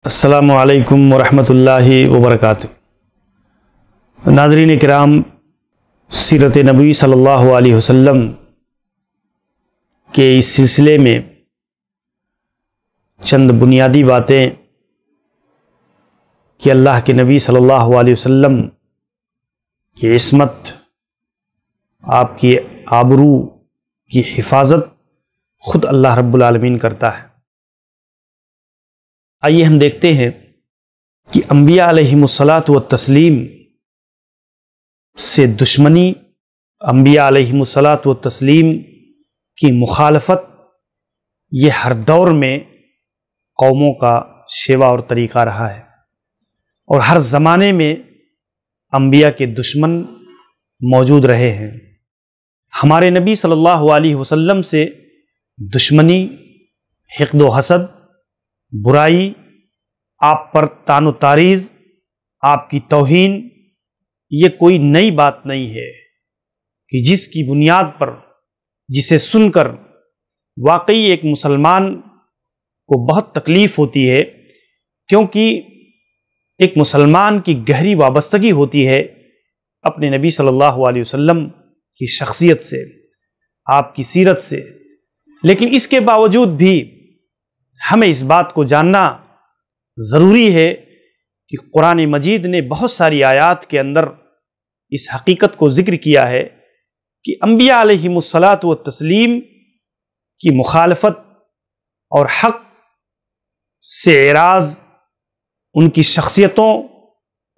السلام علیکم ورحمۃ اللہ وبرکاتہ۔ ناظرین کرام، سیرت نبوی صلی اللہ علیہ وسلم کے اس سلسلے میں چند بنیادی باتیں کہ اللہ کے نبی صلی اللہ علیہ وسلم کی عصمت، آپ کی آبرو کی حفاظت خود اللہ رب العالمین کرتا ہے۔ آئیے ہم دیکھتے ہیں کہ انبیاء علیہم الصلاۃ والتسلیم سے دشمنی، انبیاء علیہم الصلاۃ والتسلیم کی مخالفت، یہ ہر دور میں قوموں کا شیوا اور طریقہ رہا ہے، اور ہر زمانے میں انبیاء کے دشمن موجود رہے ہیں۔ ہمارے نبی صلی اللہ علیہ وسلم سے دشمنی، حقد و حسد، برائی، آپ پر طعن و تاریض، آپ کی توہین، یہ کوئی نئی بات نہیں ہے کہ جس کی بنیاد پر، جسے سن کر واقعی ایک مسلمان کو بہت تکلیف ہوتی ہے، کیونکہ ایک مسلمان کی گہری وابستگی ہوتی ہے اپنے نبی صلی اللہ علیہ وسلم کی شخصیت سے، آپ کی سیرت سے۔ لیکن اس کے باوجود بھی ہمیں اس بات کو جاننا ضروری ہے کہ قرآن مجید نے بہت ساری آیات کے اندر اس حقیقت کو ذکر کیا ہے کہ انبیاء علیہم الصلاۃ والتسلیم کی مخالفت اور حق سے اعراض، ان کی شخصیتوں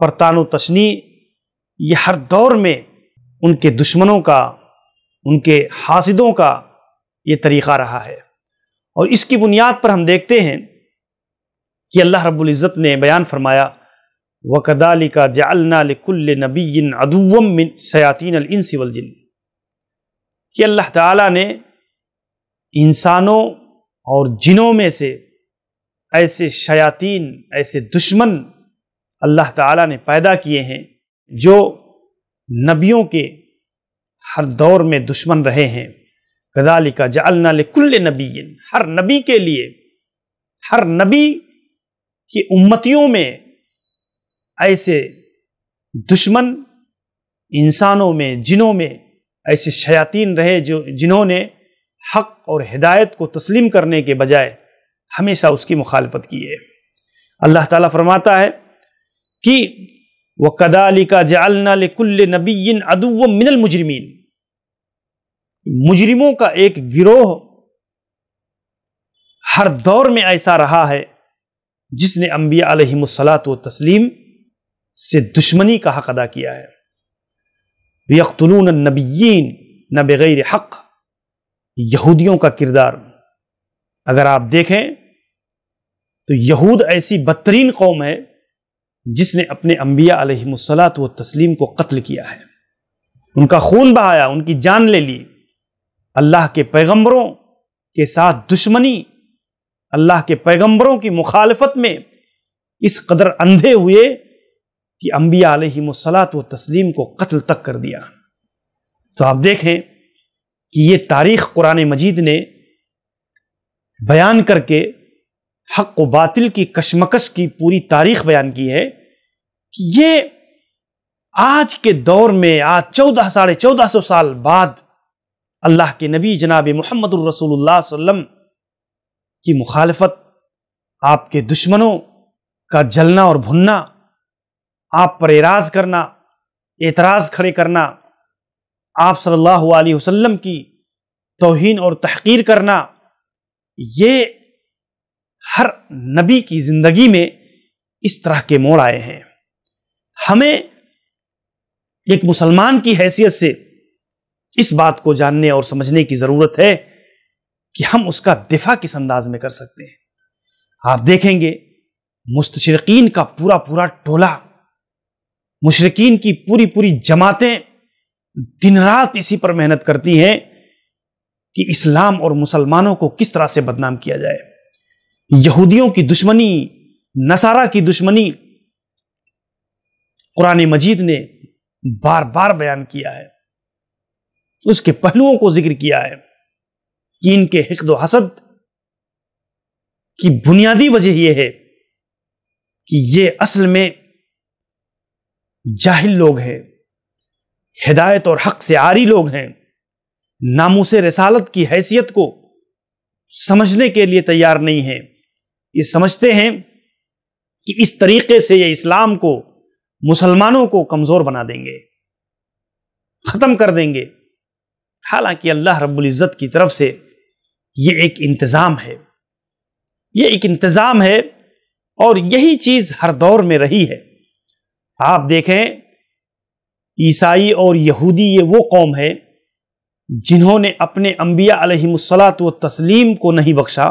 پر طعن و تشنیع، یہ ہر دور میں ان کے دشمنوں کا، ان کے حاسدوں کا یہ طریقہ رہا ہے۔ اور اس کی بنیاد پر ہم دیکھتے ہیں کہ اللہ رب العزت نے بیان فرمایا، وَكَذَلِكَ جَعَلْنَا لِكُلِّ نَبِيٍّ عَدُوًّا مِّن شَيَاطِينِ الْإِنسِ وَالْجِنِّ، کہ اللہ تعالیٰ نے انسانوں اور جنوں میں سے ایسے شیاطین، ایسے دشمن اللہ تعالیٰ نے پیدا کیے ہیں جو نبیوں کے ہر دور میں دشمن رہے ہیں۔ كَذَلِكَ جَعَلْنَا لِكُلِّ نَبِيٍّ، ہر نبی کے لیے، ہر نبی کی امتیوں میں ایسے دشمن، انسانوں میں، جنوں میں ایسے شیاطین رہے جنہوں نے حق اور ہدایت کو تسلیم کرنے کے بجائے ہمیشہ اس کی مخالفت کی ہے۔ اللہ تعالیٰ فرماتا ہے کہ وَكَذَلِكَ جَعَلْنَا لِكُلِّ نَبِيٍّ عَدُوًّا مِّنَ الْمُجْرِمِينَ، مجرموں کا ایک گروہ ہر دور میں ایسا رہا ہے جس نے انبیاء علیہم الصلاۃ والتسلیم سے دشمنی کا حق ادا کیا ہے۔ یقتلون النبیین نہ بغیر حق، یہودیوں کا کردار اگر آپ دیکھیں تو یہود ایسی بدترین قوم ہے جس نے اپنے انبیاء علیہم الصلاۃ والتسلیم کو قتل کیا ہے، ان کا خون بہایا، ان کی جان لے لی۔ اللہ کے پیغمبروں کے ساتھ دشمنی، اللہ کے پیغمبروں کی مخالفت میں اس قدر اندھے ہوئے کہ انبیاء علیہم الصلاۃ والتسلیم کو قتل تک کر دیا۔ تو آپ دیکھیں کہ یہ تاریخ قرآن مجید نے بیان کر کے حق و باطل کی کشمکش کی پوری تاریخ بیان کی ہے کہ یہ آج کے دور میں، آج 1450 سال بعد اللہ کے نبی جناب محمد الرسول اللہ صلی اللہ علیہ وسلم کی مخالفت، آپ کے دشمنوں کا جلنا اور بھننا، آپ پر اعراض کرنا، اعتراض کھڑے کرنا، آپ صلی اللہ علیہ وسلم کی توہین اور تحقیر کرنا، یہ ہر نبی کی زندگی میں اس طرح کے موڑ آئے ہیں۔ ہمیں ایک مسلمان کی حیثیت سے اس بات کو جاننے اور سمجھنے کی ضرورت ہے کہ ہم اس کا دفاع کس انداز میں کر سکتے ہیں۔ آپ دیکھیں گے مستشرقین کا پورا ٹولہ، مشرکین کی پوری جماعتیں دن رات اسی پر محنت کرتی ہیں کہ اسلام اور مسلمانوں کو کس طرح سے بدنام کیا جائے۔ یہودیوں کی دشمنی، نصارہ کی دشمنی قرآن مجید نے بار بار بیان کیا ہے، اس کے پہلوؤں کو ذکر کیا ہے کہ ان کے حقد و حسد کی بنیادی وجہ یہ ہے کہ یہ اصل میں جاہل لوگ ہیں، ہدایت اور حق سے عاری لوگ ہیں، ناموس رسالت کی حیثیت کو سمجھنے کے لیے تیار نہیں ہیں۔ یہ سمجھتے ہیں کہ اس طریقے سے یہ اسلام کو، مسلمانوں کو کمزور بنا دیں گے، ختم کر دیں گے، حالانکہ اللہ رب العزت کی طرف سے یہ ایک انتظام ہے، یہ ایک انتظام ہے، اور یہی چیز ہر دور میں رہی ہے۔ آپ دیکھیں، عیسائی اور یہودی یہ وہ قوم ہے جنہوں نے اپنے انبیاء علیہم الصلاۃ والتسلیم کو نہیں بخشا،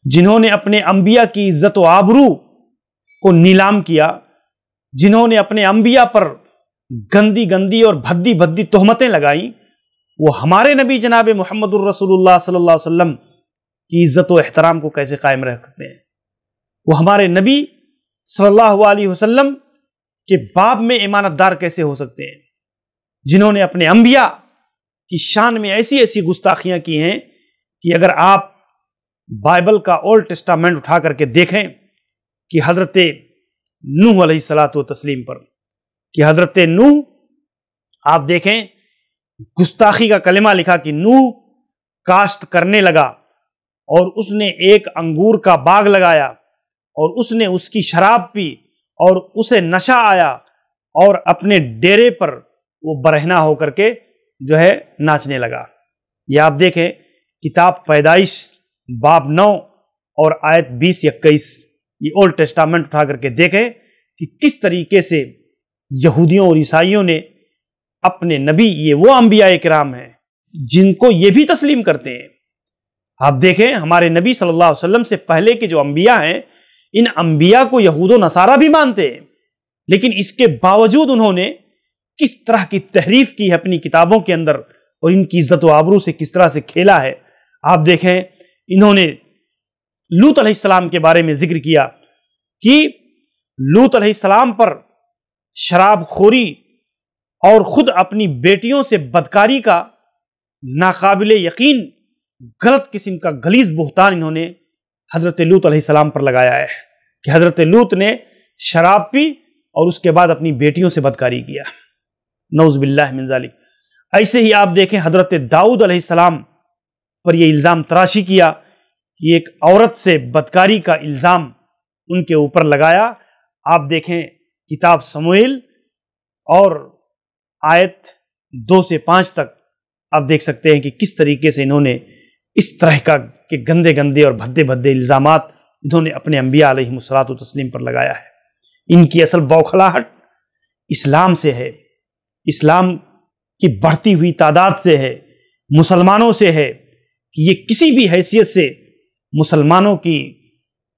جنہوں نے اپنے انبیاء کی عزت و آبرو کو نیلام کیا، جنہوں نے اپنے انبیاء پر گندی گندی اور بھدی بھدی تہمتیں لگائیں، وہ ہمارے نبی جناب محمد الرسول اللہ صلی اللہ علیہ وسلم کی عزت و احترام کو کیسے قائم رکھ سکتے ہیں؟ وہ ہمارے نبی صلی اللہ علیہ وسلم کے باب میں امانت دار کیسے ہو سکتے ہیں، جنہوں نے اپنے انبیاء کی شان میں ایسی ایسی گستاخیاں کی ہیں کہ اگر آپ بائبل کا اولڈ ٹیسٹامنٹ اٹھا کر کے دیکھیں کہ حضرت نوح علیہ الصلاۃ والتسلیم پر، کہ حضرت نوح، آپ دیکھیں گستاخی کا کلمہ لکھا کہ نوح کاشت کرنے لگا اور اس نے ایک انگور کا باغ لگایا اور اس نے اس کی شراب پی اور اسے نشہ آیا اور اپنے ڈیرے پر وہ برہنہ ہو کر کے جو ہے ناچنے لگا۔ یہ آپ دیکھیں کتاب پیدائش باب 9 اور آیت 20-21، یہ اولڈ ٹیسٹامنٹ اٹھا کر کے دیکھیں کہ کس طریقے سے یہودیوں اور عیسائیوں نے اپنے نبی، یہ وہ انبیاء کرام ہیں جن کو یہ بھی تسلیم کرتے ہیں۔ آپ دیکھیں ہمارے نبی صلی اللہ علیہ وسلم سے پہلے کے جو انبیاء ہیں، ان انبیاء کو یہود و نصارہ بھی مانتے ہیں، لیکن اس کے باوجود انہوں نے کس طرح کی تحریف کی ہے اپنی کتابوں کے اندر، اور ان کی عزت و آبرو سے کس طرح سے کھیلا ہے۔ آپ دیکھیں انہوں نے لوط علیہ السلام کے بارے میں ذکر کیا کہ لوط علیہ السلام پر شراب خوری اور خود اپنی بیٹیوں سے بدکاری کا ناقابل یقین غلط قسم کا غلیظ بہتان انہوں نے حضرت لوط علیہ السلام پر لگایا ہے کہ حضرت لوط نے شراب پی اور اس کے بعد اپنی بیٹیوں سے بدکاری کیا، نعوذ باللہ من ذالک۔ ایسے ہی آپ دیکھیں حضرت داؤد علیہ السلام پر یہ الزام تراشی کیا کہ ایک عورت سے بدکاری کا الزام ان کے اوپر لگایا۔ آپ دیکھیں کتاب سموئیل اور آیت 2 سے 5 تک آپ دیکھ سکتے ہیں کہ کس طریقے سے انہوں نے اس طرح کا کہ گندے گندے اور بھدے بھدے الزامات انہوں نے اپنے انبیاء علیہ الصلاۃ والتسلیم پر لگایا ہے۔ ان کی اصل بوکھلاہٹ اسلام سے ہے، اسلام کی بڑھتی ہوئی تعداد سے ہے، مسلمانوں سے ہے، کہ یہ کسی بھی حیثیت سے مسلمانوں کی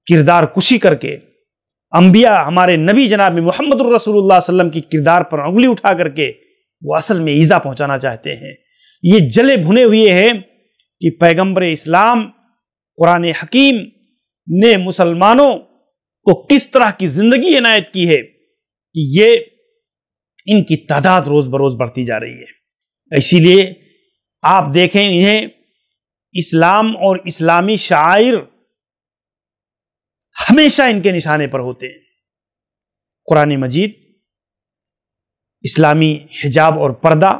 کردار کشی کر کے، انبیاء ہمارے نبی جناب محمد الرسول اللہ صلی اللہ علیہ وسلم کی کردار پر انگلی اٹھا کر کے وہ اصل میں ایذا پہنچانا چاہتے ہیں۔ یہ جلے بھنے ہوئے ہیں کہ پیغمبر اسلام قرآن حکیم نے مسلمانوں کو کس طرح کی زندگی عنایت کی ہے کہ یہ ان کی تعداد روز بروز بڑھتی جا رہی ہے۔ اسی لیے آپ دیکھیں انہیں اسلام اور اسلامی شعائر ہمیشہ ان کے نشانے پر ہوتے ہیں۔ قرآن مجید، اسلامی حجاب اور پردہ،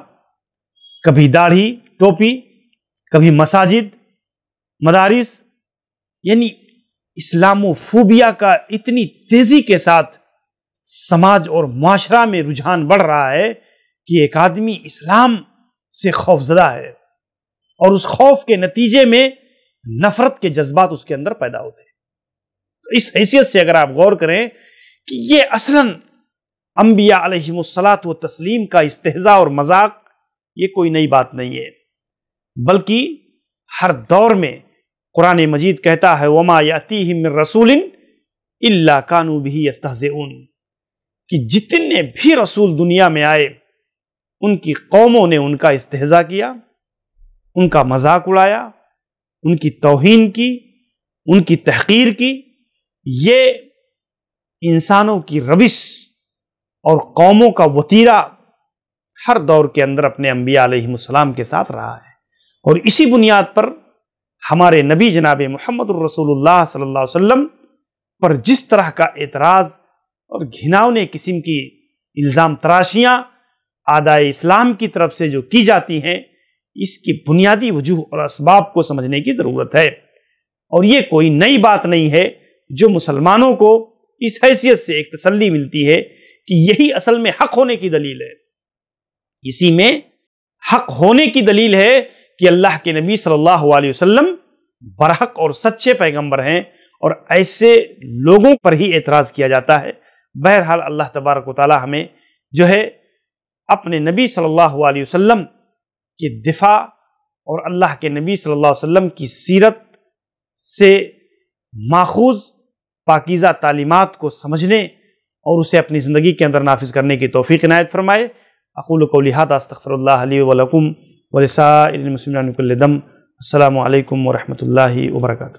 کبھی داڑھی ٹوپی، کبھی مساجد، مدارس، یعنی اسلامو فوبیا کا اتنی تیزی کے ساتھ سماج اور معاشرہ میں رجحان بڑھ رہا ہے کہ ایک آدمی اسلام سے خوف زدہ ہے، اور اس خوف کے نتیجے میں نفرت کے جذبات اس کے اندر پیدا ہوتے ہیں۔ اس حیثیت سے اگر آپ غور کریں کہ یہ اصلاً انبیاء علیہم الصلاۃ والتسلیم کا استہزاء اور مذاق یہ کوئی نئی بات نہیں ہے، بلکہ ہر دور میں قرآن مجید کہتا ہے وَمَا يَأْتِيهِم مِّن رَّسُولٍ إِلَّا كَانُوا بِهِ يَسْتَهْزِئُونَ، کہ جتنے بھی رسول دنیا میں آئے ان کی قوموں نے ان کا استہزاء کیا، ان کا مذاق اڑایا، ان کی توہین کی، ان کی تحقیر کی۔ یہ انسانوں کی روش اور قوموں کا وتیرہ ہر دور کے اندر اپنے انبیاء علیہم السلام کے ساتھ رہا ہے، اور اسی بنیاد پر ہمارے نبی جناب محمد الرسول اللہ صلی اللہ علیہ وسلم پر جس طرح کا اعتراض اور گھناؤنے قسم کی الزام تراشیاں اعدائے اسلام کی طرف سے جو کی جاتی ہیں، اس کی بنیادی وجوہ اور اسباب کو سمجھنے کی ضرورت ہے۔ اور یہ کوئی نئی بات نہیں ہے جو مسلمانوں کو اس حیثیت سے ایک تسلی ملتی ہے کہ یہی اصل میں حق ہونے کی دلیل ہے۔ اسی میں حق ہونے کی دلیل ہے کہ اللہ کے نبی صلی اللہ علیہ وسلم برحق اور سچے پیغمبر ہیں، اور ایسے لوگوں پر ہی اعتراض کیا جاتا ہے۔ بہرحال اللہ تبارک و تعالی ہمیں جو ہے اپنے نبی صلی اللہ علیہ وسلم کے دفاع اور اللہ کے نبی صلی اللہ علیہ وسلم کی سیرت سے ماخوذ پاکیزہ تعلیمات کو سمجھنے اور اسے اپنی زندگی کے اندر نافذ کرنے کی توفیق عنایت فرمائے۔ اقول قولی ھذا استغفر اللہ لی ولکم ولسائر المسلمین من کل ذنب۔ السلام علیکم ورحمۃ اللہ وبرکاتہ۔